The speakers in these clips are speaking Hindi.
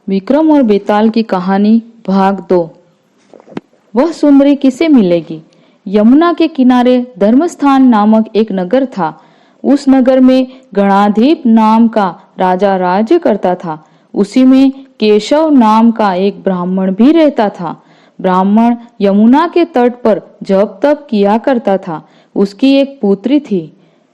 विक्रम और बेताल की कहानी भाग 2। वह सुंदरी किसे मिलेगी। यमुना के किनारे धर्मस्थान नामक एक नगर था। उस नगर में गणाधिप नाम का राजा राज्य करता था। उसी में केशव नाम का एक ब्राह्मण भी रहता था। ब्राह्मण यमुना के तट पर जप तप किया करता था। उसकी एक पुत्री थी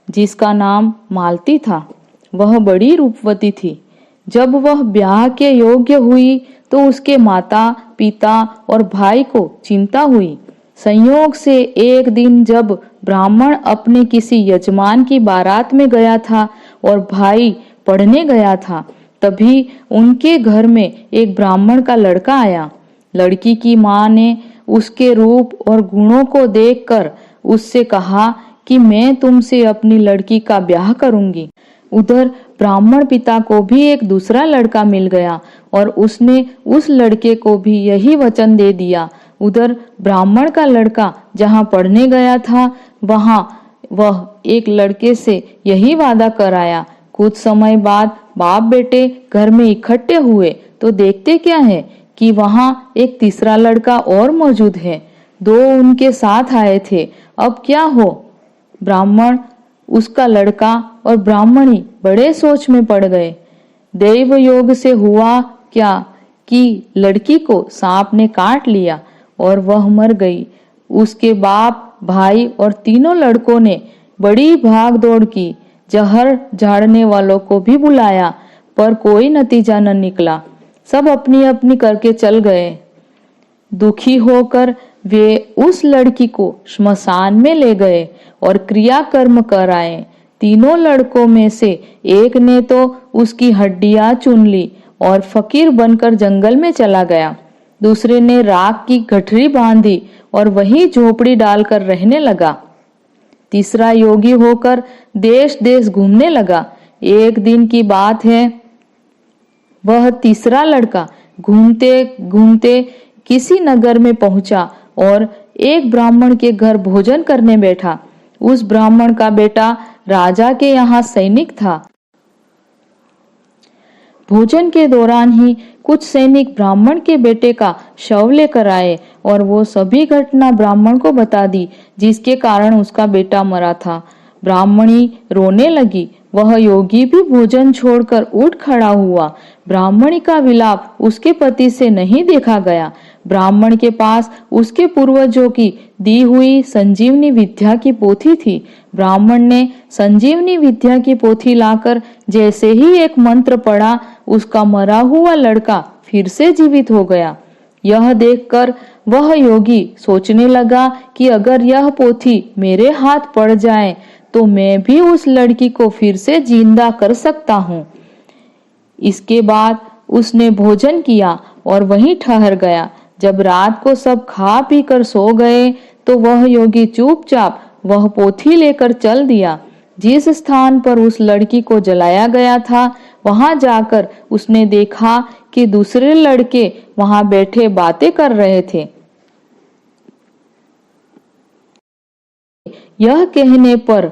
जिसका नाम मालती था। वह बड़ी रूपवती थी। जब वह ब्याह के योग्य हुई तो उसके माता पिता और भाई को चिंता हुई। संयोग से एक दिन जब ब्राह्मण अपने किसी यजमान की बारात में गया था और भाई पढ़ने गया था, तभी उनके घर में एक ब्राह्मण का लड़का आया। लड़की की माँ ने उसके रूप और गुणों को देखकर उससे कहा कि मैं तुमसे अपनी लड़की का ब्याह करूंगी। उधर ब्राह्मण पिता को भी एक दूसरा लड़का मिल गया और उसने उस लड़के को भी यही वचन दे दिया। उधर ब्राह्मण का लड़का जहाँ पढ़ने गया था वहाँ वह एक लड़के से यही वादा कर आया। कुछ समय बाद बाप बेटे घर में इकट्ठे हुए तो देखते क्या है कि वहाँ एक तीसरा लड़का और मौजूद है। दो उनके साथ आए थे। अब क्या हो। ब्राह्मण, उसका लड़का और ब्राह्मणी बड़े सोच में पड़ गए। दैव योग से हुआ क्या कि लड़की को सांप ने काट लिया और वह मर गई। उसके बाप भाई और तीनों लड़कों ने बड़ी भाग दौड़ की। जहर झाड़ने वालों को भी बुलाया पर कोई नतीजा न निकला। सब अपनी अपनी करके चल गए। दुखी होकर वे उस लड़की को श्मशान में ले गए और क्रियाकर्म कराए। तीनों लड़कों में से एक ने तो उसकी हड्डियां चुन ली और फकीर बनकर जंगल में चला गया। दूसरे ने राख की गठरी बांधी और वहीं झोपड़ी डालकर रहने लगा। तीसरा योगी होकर देश देश घूमने लगा। एक दिन की बात है, वह तीसरा लड़का घूमते घूमते किसी नगर में पहुंचा और एक ब्राह्मण के घर भोजन करने बैठा। उस ब्राह्मण का बेटा राजा के यहाँ सैनिक था। भोजन के दौरान ही कुछ सैनिक ब्राह्मण के बेटे का शव लेकर आए और वो सभी घटना ब्राह्मण को बता दी जिसके कारण उसका बेटा मरा था। ब्राह्मणी रोने लगी। वह योगी भी भोजन छोड़कर उठ खड़ा हुआ। ब्राह्मणी का विलाप उसके पति से नहीं देखा गया। ब्राह्मण के पास उसके पूर्वजों की दी हुई संजीवनी विद्या की पोथी थी। ब्राह्मण ने संजीवनी विद्या की पोथी लाकर जैसे ही एक मंत्र पढ़ा, उसका मरा हुआ लड़का फिर से जीवित हो गया। यह देखकर वह योगी सोचने लगा कि अगर यह पोथी मेरे हाथ पड़ जाए तो मैं भी उस लड़की को फिर से जिंदा कर सकता हूँ। इसके बाद उसने भोजन किया और वहीं ठहर गया। जब रात को सब खा पी कर सो गए तो वह योगी चुपचाप वह पोथी लेकर चल दिया। जिस स्थान पर उस लड़की को जलाया गया था वहां जाकर उसने देखा कि दूसरे लड़के वहां बैठे बातें कर रहे थे। यह कहने पर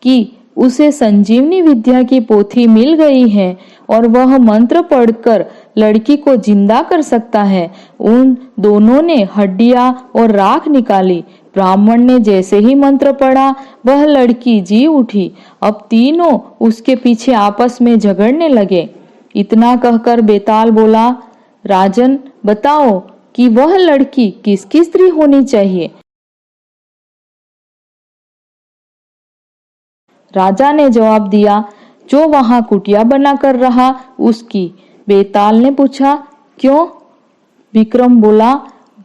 कि उसे संजीवनी विद्या की पोथी मिल गई है और वह मंत्र पढ़कर लड़की को जिंदा कर सकता है। उन दोनों ने हड्डियां और राख निकाली। ब्राह्मण ने जैसे ही मंत्र पढ़ा वह लड़की जी उठी। अब तीनों उसके पीछे आपस में झगड़ने लगे। इतना कहकर बेताल बोला, राजन बताओ कि वह लड़की किसकी स्त्री होनी चाहिए। राजा ने जवाब दिया, जो वहां कुटिया बनाकर रहा उसकी। बेताल ने पूछा, क्यों? विक्रम बोला,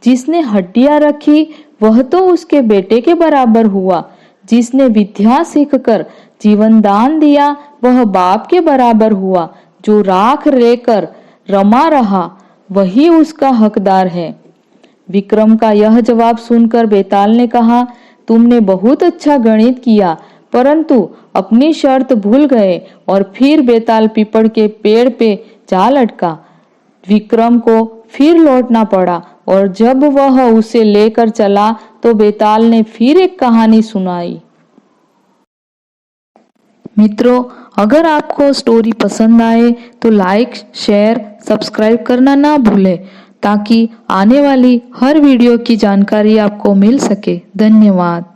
जिसने हड्डियां रखी वह तो उसके बेटे के बराबर हुआ। जिसने विद्या सीखकर जीवन दान दिया वह बाप के बराबर हुआ। जो राख लेकर रमा रहा वही उसका हकदार है। विक्रम का यह जवाब सुनकर बेताल ने कहा, तुमने बहुत अच्छा गणित किया परंतु अपनी शर्त भूल गए और फिर बेताल पीपल के पेड़ पे जा लटका। विक्रम को फिर लौटना पड़ा और जब वह उसे लेकर चला तो बेताल ने फिर एक कहानी सुनाई। मित्रों, अगर आपको स्टोरी पसंद आए तो लाइक, शेयर, सब्सक्राइब करना ना भूलें ताकि आने वाली हर वीडियो की जानकारी आपको मिल सके। धन्यवाद।